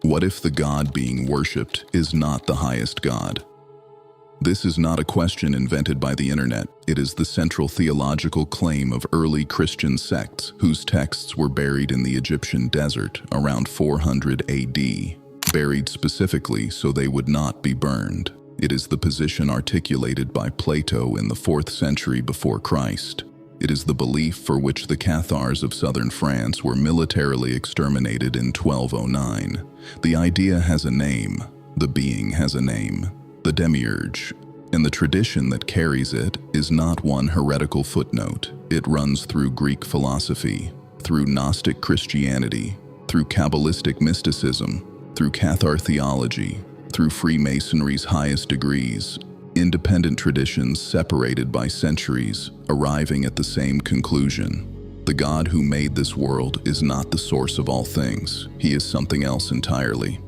What if the God being worshipped is not the highest God? This is not a question invented by the internet. It is the central theological claim of early Christian sects whose texts were buried in the Egyptian desert around 400 AD, buried specifically so they would not be burned. It is the position articulated by Plato in the 4th century before Christ. It is the belief for which the Cathars of southern France were militarily exterminated in 1209. The idea has a name. The being has a name. The Demiurge. And the tradition that carries it is not one heretical footnote. It runs through Greek philosophy, through Gnostic Christianity, through Kabbalistic mysticism, through Cathar theology, through Freemasonry's highest degrees. Independent traditions separated by centuries, arriving at the same conclusion. The God who made this world is not the source of all things. He is something else entirely.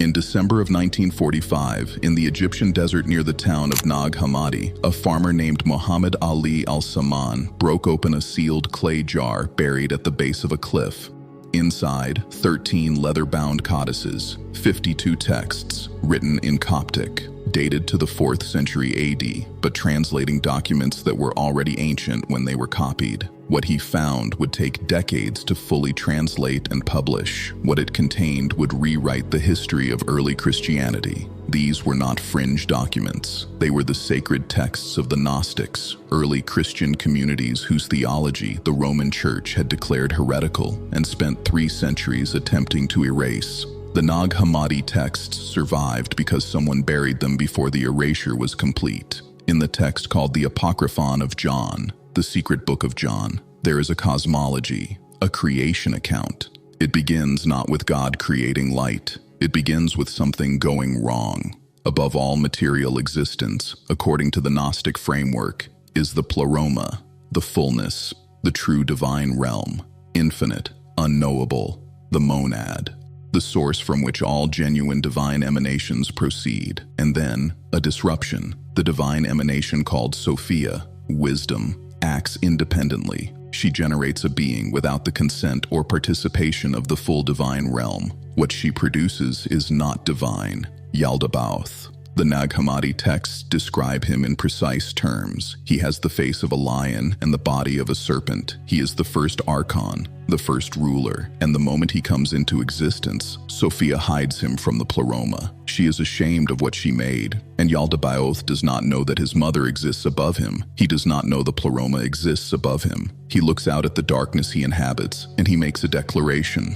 In December of 1945, in the Egyptian desert near the town of Nag Hammadi, a farmer named Muhammad Ali al-Saman broke open a sealed clay jar buried at the base of a cliff. Inside, 13 leather-bound codices, 52 texts, written in Coptic, dated to the 4th century AD, but translating documents that were already ancient when they were copied. What he found would take decades to fully translate and publish. What it contained would rewrite the history of early Christianity. These were not fringe documents. They were the sacred texts of the Gnostics, early Christian communities whose theology the Roman Church had declared heretical and spent 3 centuries attempting to erase. The Nag Hammadi texts survived because someone buried them before the erasure was complete. In the text called the Apocryphon of John, the secret book of John, there is a cosmology, a creation account. It begins not with God creating light. It begins with something going wrong. Above all material existence, according to the Gnostic framework, is the pleroma, the fullness, the true divine realm, infinite, unknowable, the monad, the source from which all genuine divine emanations proceed, and then a disruption. The divine emanation called Sophia, wisdom, acts independently. She generates a being without the consent or participation of the full divine realm. What she produces is not divine. Yaldabaoth. The Nag Hammadi texts describe him in precise terms. He has the face of a lion and the body of a serpent. He is the first archon, the first ruler, and the moment he comes into existence, Sophia hides him from the pleroma. She is ashamed of what she made, and Yaldabaoth does not know that his mother exists above him. He does not know the pleroma exists above him. He looks out at the darkness he inhabits, and he makes a declaration.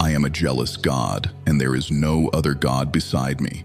I am a jealous God, and there is no other God beside me.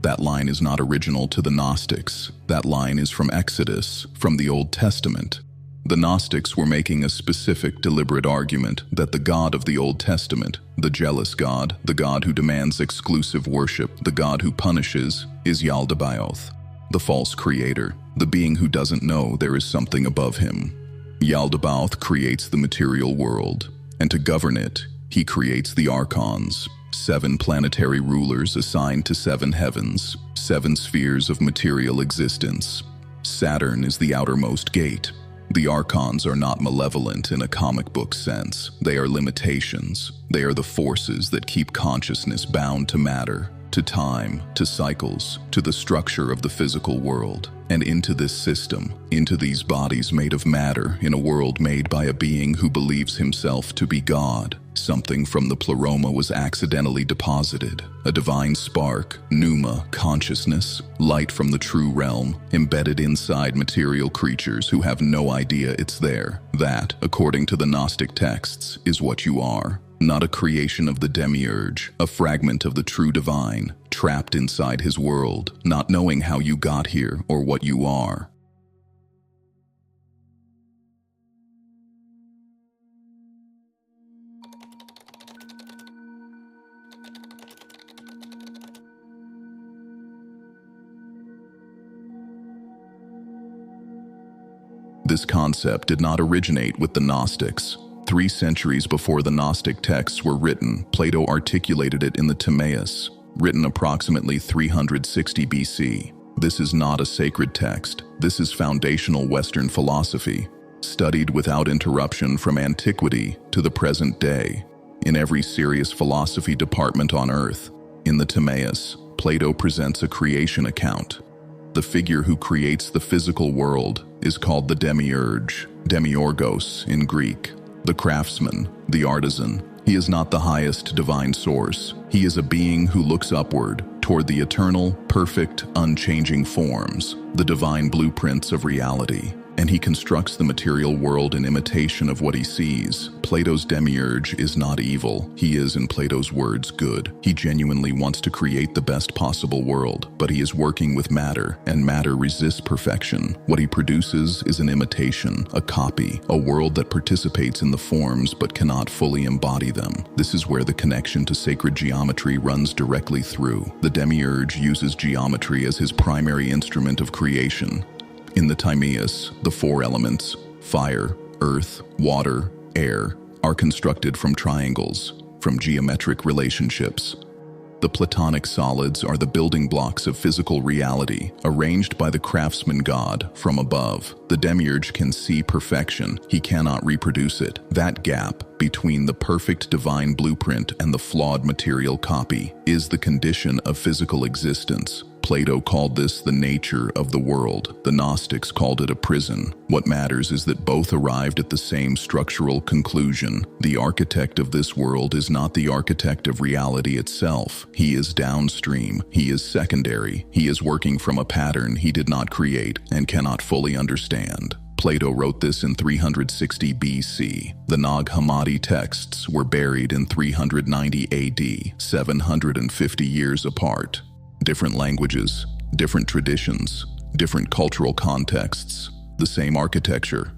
That line is not original to the Gnostics. That line is from Exodus, from the Old Testament. The Gnostics were making a specific, deliberate argument that the God of the Old Testament, the jealous God, the God who demands exclusive worship, the God who punishes, is Yaldabaoth, the false creator, the being who doesn't know there is something above him. Yaldabaoth creates the material world, and to govern it, he creates the archons, 7 planetary rulers assigned to 7 heavens, 7 spheres of material existence. Saturn is the outermost gate. The archons are not malevolent in a comic book sense. They are limitations. They are the forces that keep consciousness bound to matter, to time, to cycles, to the structure of the physical world, and into this system, into these bodies made of matter in a world made by a being who believes himself to be God. Something from the pleroma was accidentally deposited, a divine spark, pneuma, consciousness, light from the true realm, embedded inside material creatures who have no idea it's there. That, according to the Gnostic texts, is what you are. Not a creation of the Demiurge, a fragment of the true divine, trapped inside his world, not knowing how you got here or what you are. This concept did not originate with the Gnostics. 3 centuries before the Gnostic texts were written, Plato articulated it in the Timaeus, written approximately 360 BC. This is not a sacred text. This is foundational Western philosophy, studied without interruption from antiquity to the present day, in every serious philosophy department on earth. In the Timaeus, Plato presents a creation account. The figure who creates the physical world is called the Demiurge, Demiurgos in Greek, the craftsman, the artisan. He is not the highest divine source. He is a being who looks upward, toward the eternal, perfect, unchanging forms, the divine blueprints of reality. And he constructs the material world in imitation of what he sees. Plato's Demiurge is not evil. He is, in Plato's words, good. He genuinely wants to create the best possible world, but he is working with matter, and matter resists perfection. What he produces is an imitation, a copy, a world that participates in the forms but cannot fully embody them. This is where the connection to sacred geometry runs directly through. The Demiurge uses geometry as his primary instrument of creation. In the Timaeus, the 4 elements, fire, earth, water, air, are constructed from triangles, from geometric relationships. The Platonic solids are the building blocks of physical reality, arranged by the craftsman god from above. The Demiurge can see perfection. He cannot reproduce it. That gap between the perfect divine blueprint and the flawed material copy is the condition of physical existence. Plato called this the nature of the world. The Gnostics called it a prison. What matters is that both arrived at the same structural conclusion. The architect of this world is not the architect of reality itself. He is downstream. He is secondary. He is working from a pattern he did not create and cannot fully understand. Plato wrote this in 360 BC. The Nag Hammadi texts were buried in 390 AD, 750 years apart. Different languages, different traditions, different cultural contexts, the same architecture.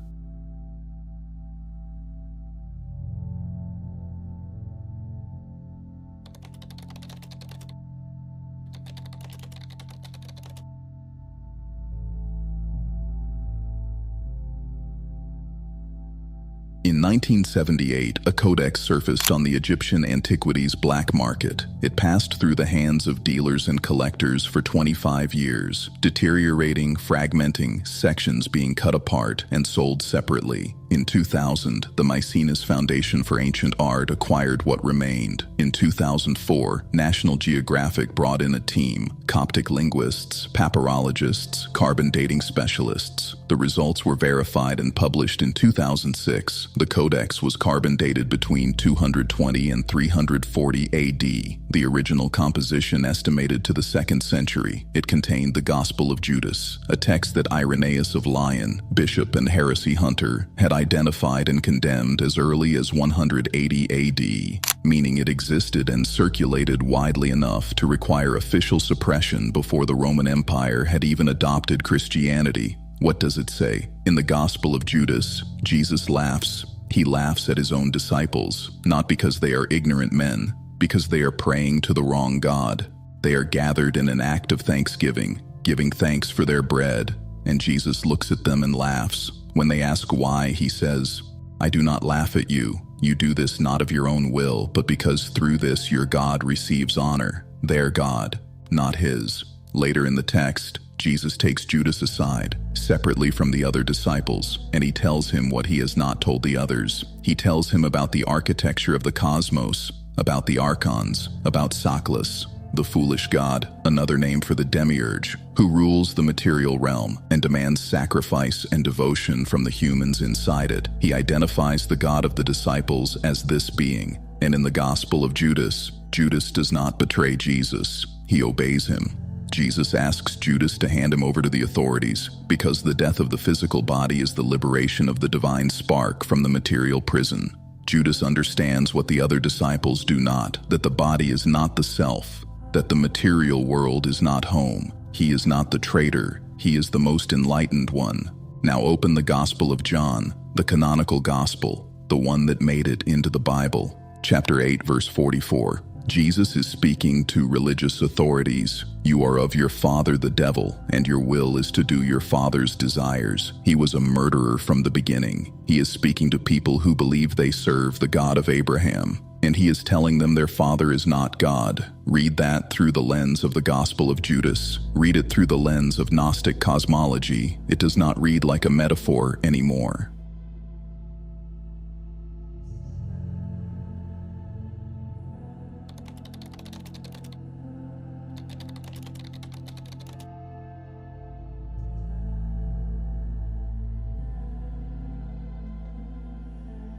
In 1978, a codex surfaced on the Egyptian antiquities black market. It passed through the hands of dealers and collectors for 25 years, deteriorating, fragmenting, sections being cut apart and sold separately. In 2000, the Mycenaeus Foundation for Ancient Art acquired what remained. In 2004, National Geographic brought in a team, Coptic linguists, papyrologists, carbon dating specialists. The results were verified and published in 2006. The codex was carbon dated between 220 and 340 AD. The original composition estimated to the 2nd century. It contained the Gospel of Judas, a text that Irenaeus of Lyon, bishop and heresy hunter, had identified and condemned as early as 180 AD, meaning it existed and circulated widely enough to require official suppression before the Roman Empire had even adopted Christianity. What does it say? In the Gospel of Judas, Jesus laughs. He laughs at his own disciples, not because they are ignorant men, because they are praying to the wrong God. They are gathered in an act of thanksgiving, giving thanks for their bread, and Jesus looks at them and laughs. When they ask why, he says, "I do not laugh at you. You do this not of your own will, but because through this your God receives honor, their God, not his." Later in the text, Jesus takes Judas aside, separately from the other disciples, and he tells him what he has not told the others. He tells him about the architecture of the cosmos, about the archons, about Saklas, the foolish god, another name for the Demiurge, who rules the material realm and demands sacrifice and devotion from the humans inside it. He identifies the God of the disciples as this being, and in the Gospel of Judas, Judas does not betray Jesus. He obeys him. Jesus asks Judas to hand him over to the authorities, because the death of the physical body is the liberation of the divine spark from the material prison. Judas understands what the other disciples do not, that the body is not the self, that the material world is not home. He is not the traitor, he is the most enlightened one. Now open the Gospel of John, the canonical gospel, the one that made it into the Bible. Chapter 8, verse 44. Jesus is speaking to religious authorities. You are of your father the devil, and your will is to do your father's desires. He was a murderer from the beginning. He is speaking to people who believe they serve the God of Abraham, and he is telling them their father is not God. Read that through the lens of the Gospel of Judas. Read it through the lens of Gnostic cosmology. It does not read like a metaphor anymore.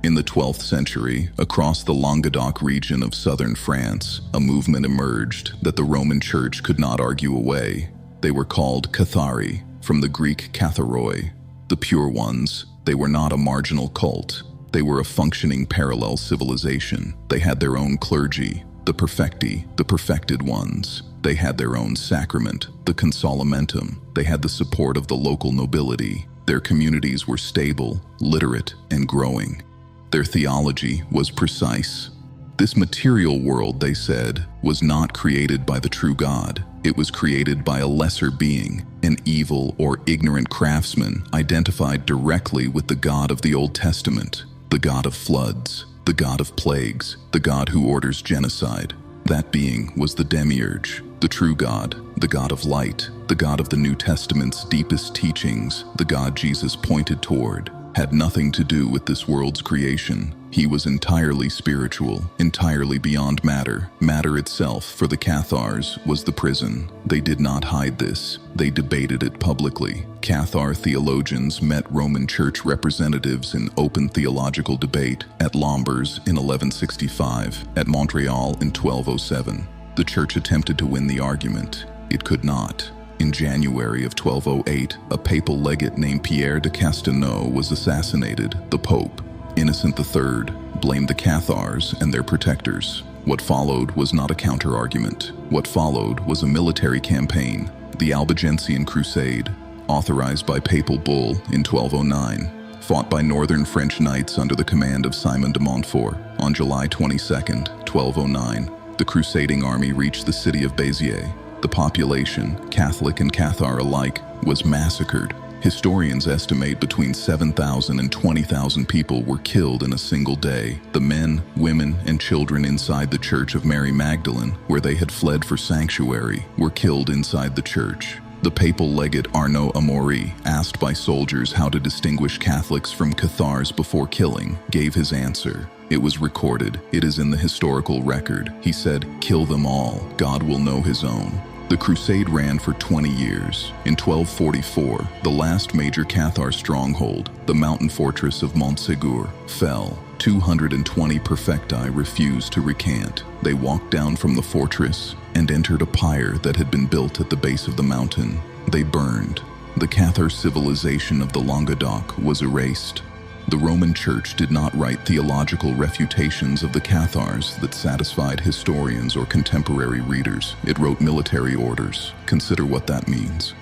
In the 12th century, across the Languedoc region of southern France, a movement emerged that the Roman Church could not argue away. They were called Cathari, from the Greek katharoi, the pure ones. They were not a marginal cult. They were a functioning parallel civilization. They had their own clergy, the perfecti, the perfected ones. They had their own sacrament, the consolamentum. They had the support of the local nobility. Their communities were stable, literate, and growing. Their theology was precise. This material world, they said, was not created by the true God. It was created by a lesser being, an evil or ignorant craftsman identified directly with the God of the Old Testament, the God of floods, the God of plagues, the God who orders genocide. That being was the Demiurge, the true God, the God of light, the God of the New Testament's deepest teachings, the God Jesus pointed toward. Had nothing to do with this world's creation. He was entirely spiritual, entirely beyond matter. Matter itself, for the Cathars, was the prison. They did not hide this. They debated it publicly. Cathar theologians met Roman Church representatives in open theological debate at Lombers in 1165, at Montreal in 1207. The Church attempted to win the argument. It could not. In January of 1208, a papal legate named Pierre de Castelnau was assassinated. The Pope, Innocent III, blamed the Cathars and their protectors. What followed was not a counter-argument. What followed was a military campaign, the Albigensian Crusade, authorized by papal bull in 1209, fought by northern French knights under the command of Simon de Montfort. On July 22, 1209, the crusading army reached the city of Béziers. The population, Catholic and Cathar alike, was massacred. Historians estimate between 7,000 and 20,000 people were killed in a single day. The men, women, and children inside the Church of Mary Magdalene, where they had fled for sanctuary, were killed inside the church. The papal legate Arnaud Amaury, asked by soldiers how to distinguish Catholics from Cathars before killing, gave his answer. It was recorded. It is in the historical record. He said, "Kill them all. God will know his own." The crusade ran for 20 years. In 1244, the last major Cathar stronghold, the mountain fortress of Montségur, fell. 220 perfecti refused to recant. They walked down from the fortress and entered a pyre that had been built at the base of the mountain. They burned. The Cathar civilization of the Languedoc was erased. The Roman Church did not write theological refutations of the Cathars that satisfied historians or contemporary readers. It wrote military orders. Consider what that means.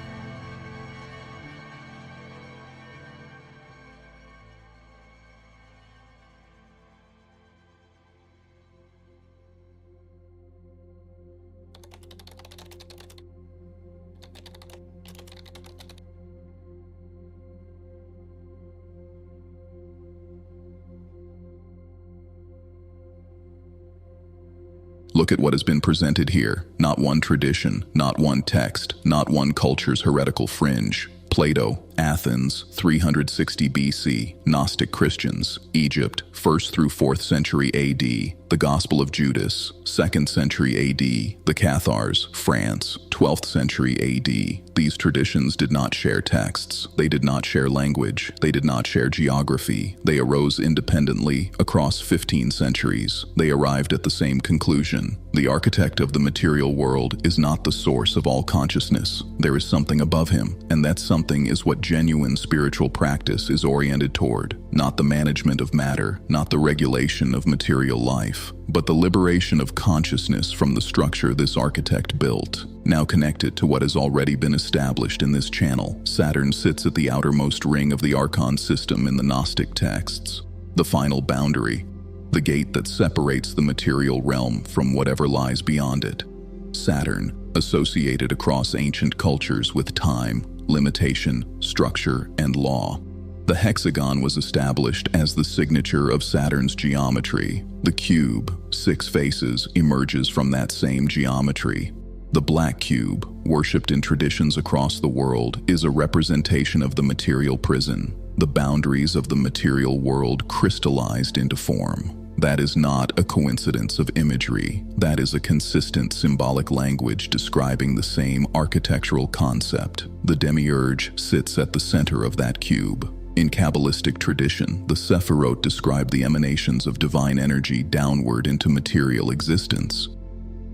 Look at what has been presented here. Not one tradition, not one text, not one culture's heretical fringe. Plato, Athens, 360 BC, Gnostic Christians, Egypt, 1st through 4th century AD, the Gospel of Judas, 2nd century AD, the Cathars, France, 12th century AD. These traditions did not share texts. They did not share language. They did not share geography. They arose independently across 15 centuries. They arrived at the same conclusion. The architect of the material world is not the source of all consciousness. There is something above him, and that something is what genuine spiritual practice is oriented toward. Not the management of matter, not the regulation of material life, but the liberation of consciousness from the structure this architect built. Now connected to what has already been established in this channel, Saturn sits at the outermost ring of the Archon system in the Gnostic texts. The final boundary. the gate that separates the material realm from whatever lies beyond it. Saturn, associated across ancient cultures with time, limitation, structure, and law. The hexagon was established as the signature of Saturn's geometry. The cube, 6 faces, emerges from that same geometry. The black cube, worshipped in traditions across the world, is a representation of the material prison, the boundaries of the material world crystallized into form. That is not a coincidence of imagery. That is a consistent symbolic language describing the same architectural concept. The Demiurge sits at the center of that cube. In Kabbalistic tradition, the Sephirot describe the emanations of divine energy downward into material existence.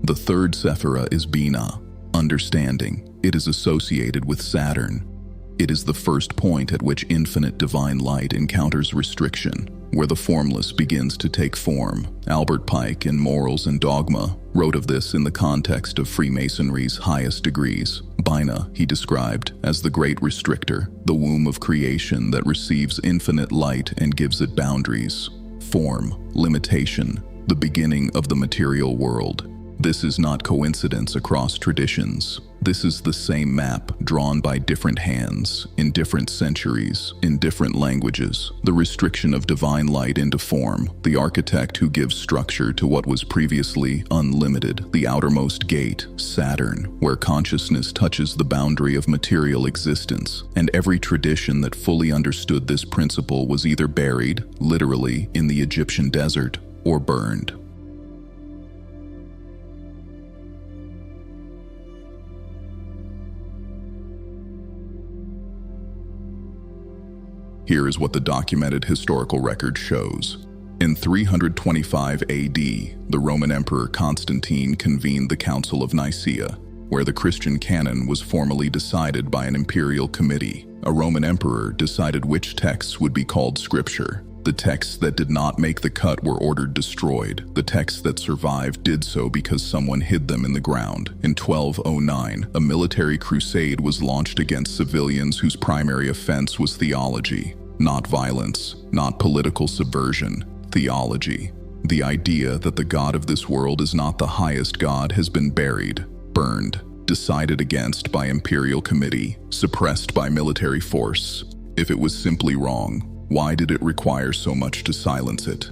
The third Sephira is Bina, understanding. It is associated with Saturn. It is the first point at which infinite divine light encounters restriction, where the formless begins to take form. Albert Pike, in Morals and Dogma, wrote of this in the context of Freemasonry's highest degrees. Bina, he described as the great restrictor, the womb of creation that receives infinite light and gives it boundaries, form, limitation, the beginning of the material world. This is not coincidence across traditions. This is the same map drawn by different hands, in different centuries, in different languages. The restriction of divine light into form, the architect who gives structure to what was previously unlimited. The outermost gate, Saturn, where consciousness touches the boundary of material existence. And every tradition that fully understood this principle was either buried, literally, in the Egyptian desert, or burned. Here is what the documented historical record shows. In 325 AD, the Roman Emperor Constantine convened the Council of Nicaea, where the Christian canon was formally decided by an imperial committee. A Roman emperor decided which texts would be called scripture. The texts that did not make the cut were ordered destroyed. The texts that survived did so because someone hid them in the ground. In 1209, a military crusade was launched against civilians whose primary offense was theology. Not violence, not political subversion, theology. The idea that the God of this world is not the highest God has been buried, burned, decided against by imperial committee, suppressed by military force. If it was simply wrong, why did it require so much to silence it?